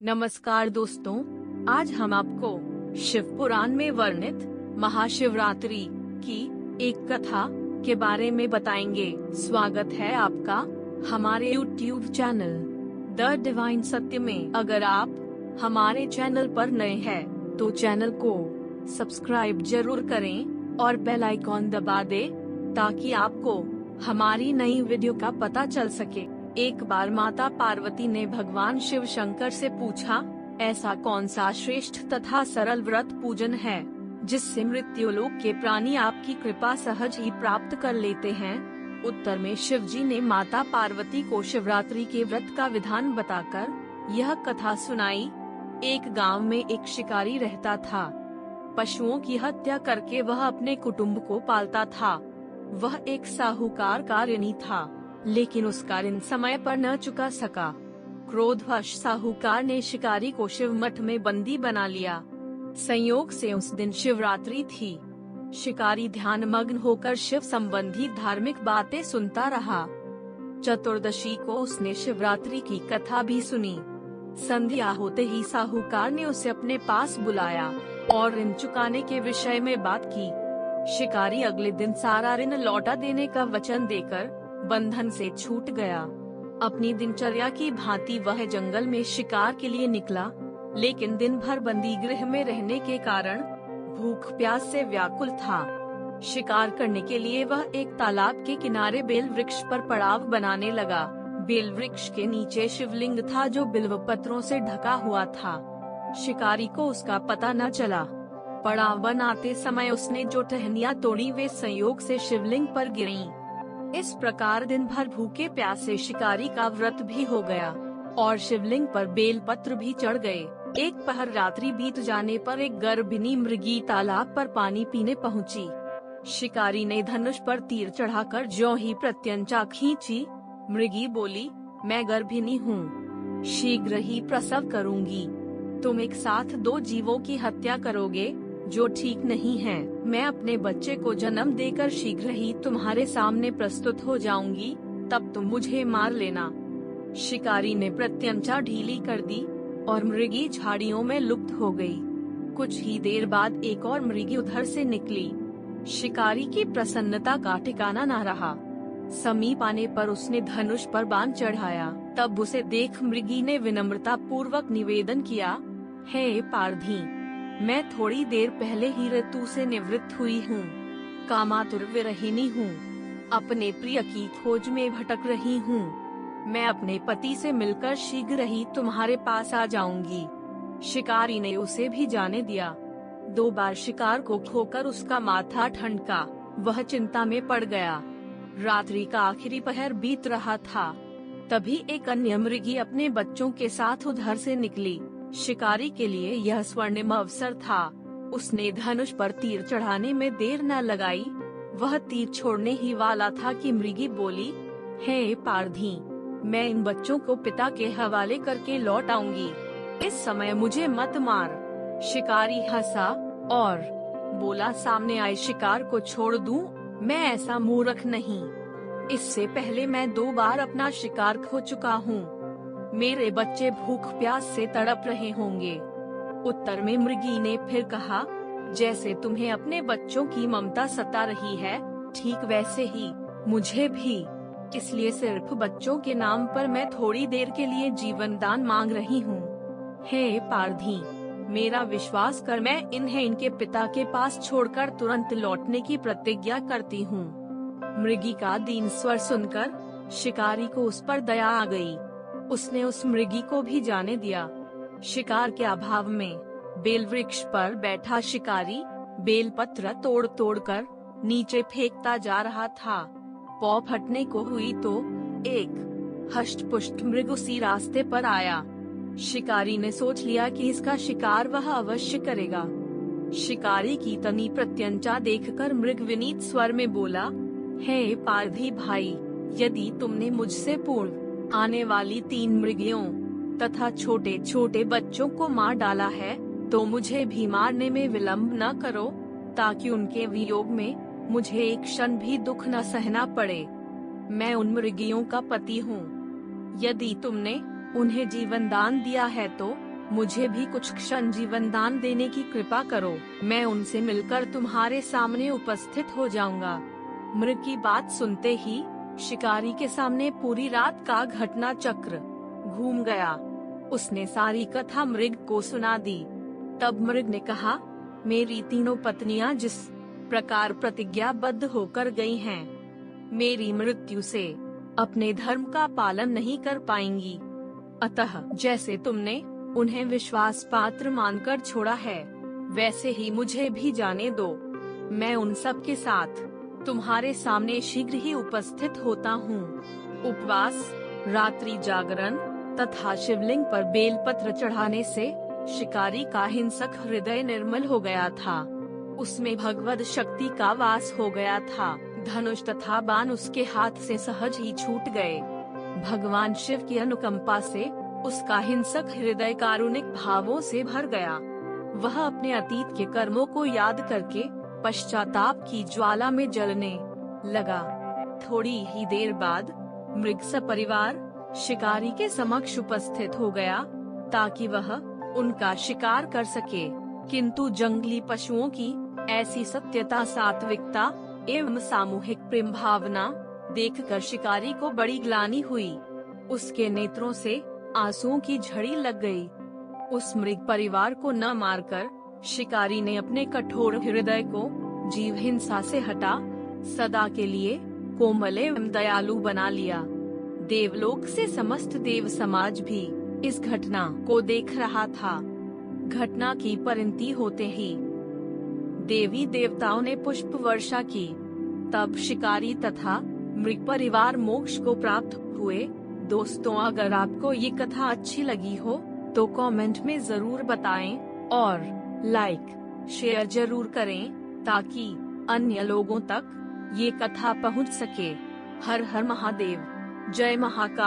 नमस्कार दोस्तों, आज हम आपको शिव पुराण में वर्णित महाशिवरात्रि की एक कथा के बारे में बताएंगे। स्वागत है आपका हमारे YouTube चैनल द डिवाइन सत्य में। अगर आप हमारे चैनल पर नए हैं, तो चैनल को सब्सक्राइब जरूर करें और बेल आइकॉन दबा दें ताकि आपको हमारी नई वीडियो का पता चल सके। एक बार माता पार्वती ने भगवान शिव शंकर से पूछा, ऐसा कौन सा श्रेष्ठ तथा सरल व्रत पूजन है जिससे मृत्युलोक के प्राणी आपकी कृपा सहज ही प्राप्त कर लेते हैं। उत्तर में शिव जी ने माता पार्वती को शिवरात्रि के व्रत का विधान बताकर यह कथा सुनाई। एक गांव में एक शिकारी रहता था। पशुओं की हत्या करके वह अपने कुटुंब को पालता था। वह एक साहूकार का ऋणी था, लेकिन उसका ऋण समय पर न चुका सका। क्रोधवश साहूकार ने शिकारी को शिव मठ में बंदी बना लिया। संयोग से उस दिन शिवरात्रि थी। शिकारी ध्यान मग्न होकर शिव संबंधी धार्मिक बातें सुनता रहा। चतुर्दशी को उसने शिवरात्रि की कथा भी सुनी। संध्या होते ही साहूकार ने उसे अपने पास बुलाया और ऋण चुकाने के विषय में बात की। शिकारी अगले दिन सारा ऋण लौटा देने का वचन देकर बंधन से छूट गया। अपनी दिनचर्या की भांति वह जंगल में शिकार के लिए निकला, लेकिन दिन भर बंदी गृह में रहने के कारण भूख प्यास से व्याकुल था। शिकार करने के लिए वह एक तालाब के किनारे बेल वृक्ष पर पड़ाव बनाने लगा। बेल वृक्ष के नीचे शिवलिंग था जो बिल्व पत्रों से ढका हुआ था। शिकारी को उसका पता न चला। पड़ाव बनाते समय उसने जो टहनियाँ तोड़ी वे संयोग से शिवलिंग पर गिरीं। इस प्रकार दिन भर भूखे प्यासे शिकारी का व्रत भी हो गया और शिवलिंग पर बेल पत्र भी चढ़ गए। एक पहर रात्रि बीत जाने पर एक गर्भिणी मृगी तालाब पर पानी पीने पहुंची। शिकारी ने धनुष पर तीर चढ़ाकर ज्यों ही प्रत्यंचा खींची, मृगी बोली, मैं गर्भिणी हूँ, शीघ्र ही प्रसव करूँगी। तुम एक साथ दो जीवों की हत्या करोगे जो ठीक नहीं है। मैं अपने बच्चे को जन्म देकर शीघ्र ही तुम्हारे सामने प्रस्तुत हो जाऊंगी, तब तुम मुझे मार लेना। शिकारी ने प्रत्यंचा ढीली कर दी और मृगी झाड़ियों में लुप्त हो गई। कुछ ही देर बाद एक और मृगी उधर से निकली। शिकारी की प्रसन्नता का ठिकाना न रहा। समीप आने पर उसने धनुष पर बाण चढ़ाया। तब उसे देख मृगी ने विनम्रता पूर्वक निवेदन किया, हे पारधी, मैं थोड़ी देर पहले ही ऋतु से निवृत्त हुई हूँ, कामातुर विरहिणी हूँ, अपने प्रिय की खोज में भटक रही हूँ। मैं अपने पति से मिलकर शीघ्र ही तुम्हारे पास आ जाऊंगी। शिकारी ने उसे भी जाने दिया। 2 बार शिकार को खोकर उसका माथा ठनका। वह चिंता में पड़ गया। रात्रि का आखिरी पहर बीत रहा था। तभी एक अन्य मृगी अपने बच्चों के साथ उधर से निकली। शिकारी के लिए यह स्वर्णिम अवसर था। उसने धनुष पर तीर चढ़ाने में देर न लगाई। वह तीर छोड़ने ही वाला था कि मृगी बोली, हे पारधी, मैं इन बच्चों को पिता के हवाले करके लौट आऊंगी। इस समय मुझे मत मार। शिकारी हंसा और बोला, सामने आए शिकार को छोड़ दूं? मैं ऐसा मूर्ख नहीं। इससे पहले मैं 2 बार अपना शिकार खो चुका हूँ। मेरे बच्चे भूख प्यास से तड़प रहे होंगे। उत्तर में मृगी ने फिर कहा, जैसे तुम्हें अपने बच्चों की ममता सता रही है, ठीक वैसे ही मुझे भी। इसलिए सिर्फ बच्चों के नाम पर मैं थोड़ी देर के लिए जीवन दान मांग रही हूँ। हे पारधी, मेरा विश्वास कर, मैं इन्हें इनके पिता के पास छोड़कर तुरंत लौटने की प्रतिज्ञा करती हूँ। मृगी का दीन स्वर सुनकर शिकारी को उस पर दया आ गई। उसने उस मृगी को भी जाने दिया। शिकार के अभाव में बेल वृक्ष पर बैठा शिकारी बेल पत्र तोड़ तोड़ कर नीचे फेंकता जा रहा था। पौ फटने को हुई तो एक हष्ट-पुष्ट मृग उसी रास्ते पर आया। शिकारी ने सोच लिया कि इसका शिकार वह अवश्य करेगा। शिकारी की तनी प्रत्यंचा देखकर मृग विनीत स्वर में बोला, हे पारधी भाई, यदि तुमने मुझसे पूर्व आने वाली 3 मृगियों तथा छोटे छोटे बच्चों को मार डाला है, तो मुझे भी मारने में विलंब न करो, ताकि उनके वियोग में मुझे एक क्षण भी दुख न सहना पड़े। मैं उन मृगियों का पति हूँ। यदि तुमने उन्हें जीवन दान दिया है तो मुझे भी कुछ क्षण जीवन दान देने की कृपा करो, मैं उनसे मिलकर तुम्हारे सामने उपस्थित हो जाऊंगा। मृग की बात सुनते ही शिकारी के सामने पूरी रात का घटना चक्र घूम गया। उसने सारी कथा मृग को सुना दी। तब मृग ने कहा, मेरी तीनों पत्नियां जिस प्रकार प्रतिज्ञाबद्ध होकर गई हैं, मेरी मृत्यु से अपने धर्म का पालन नहीं कर पाएंगी। अतः जैसे तुमने उन्हें विश्वास पात्र मानकर छोड़ा है, वैसे ही मुझे भी जाने दो। मैं उन सब के साथ तुम्हारे सामने शीघ्र ही उपस्थित होता हूँ। उपवास, रात्रि जागरण तथा शिवलिंग पर बेलपत्र चढ़ाने से शिकारी का हिंसक हृदय निर्मल हो गया था। उसमें भगवद शक्ति का वास हो गया था। धनुष तथा बाण उसके हाथ से सहज ही छूट गए। भगवान शिव की अनुकंपा से उसका हिंसक हृदय कारुणिक भावों से भर गया। वह अपने अतीत के कर्मों को याद करके पश्चाताप की ज्वाला में जलने लगा। थोड़ी ही देर बाद मृग सपरिवार शिकारी के समक्ष उपस्थित हो गया ताकि वह उनका शिकार कर सके। किंतु जंगली पशुओं की ऐसी सत्यता, सात्विकता एवं सामूहिक प्रेम भावना देखकर शिकारी को बड़ी ग्लानि हुई। उसके नेत्रों से आंसुओं की झड़ी लग गई। उस मृग परिवार को न मारकर शिकारी ने अपने कठोर हृदय को जीव हिंसा से हटा सदा के लिए कोमल एवं दयालु बना लिया। देवलोक से समस्त देव समाज भी इस घटना को देख रहा था। घटना की परिणति होते ही देवी देवताओं ने पुष्प वर्षा की। तब शिकारी तथा मृग परिवार मोक्ष को प्राप्त हुए। दोस्तों, अगर आपको ये कथा अच्छी लगी हो तो कमेंट में जरूर बताएं और लाइक शेयर जरूर करें ताकि अन्य लोगों तक ये कथा पहुंच सके। हर हर महादेव, जय महाकाल।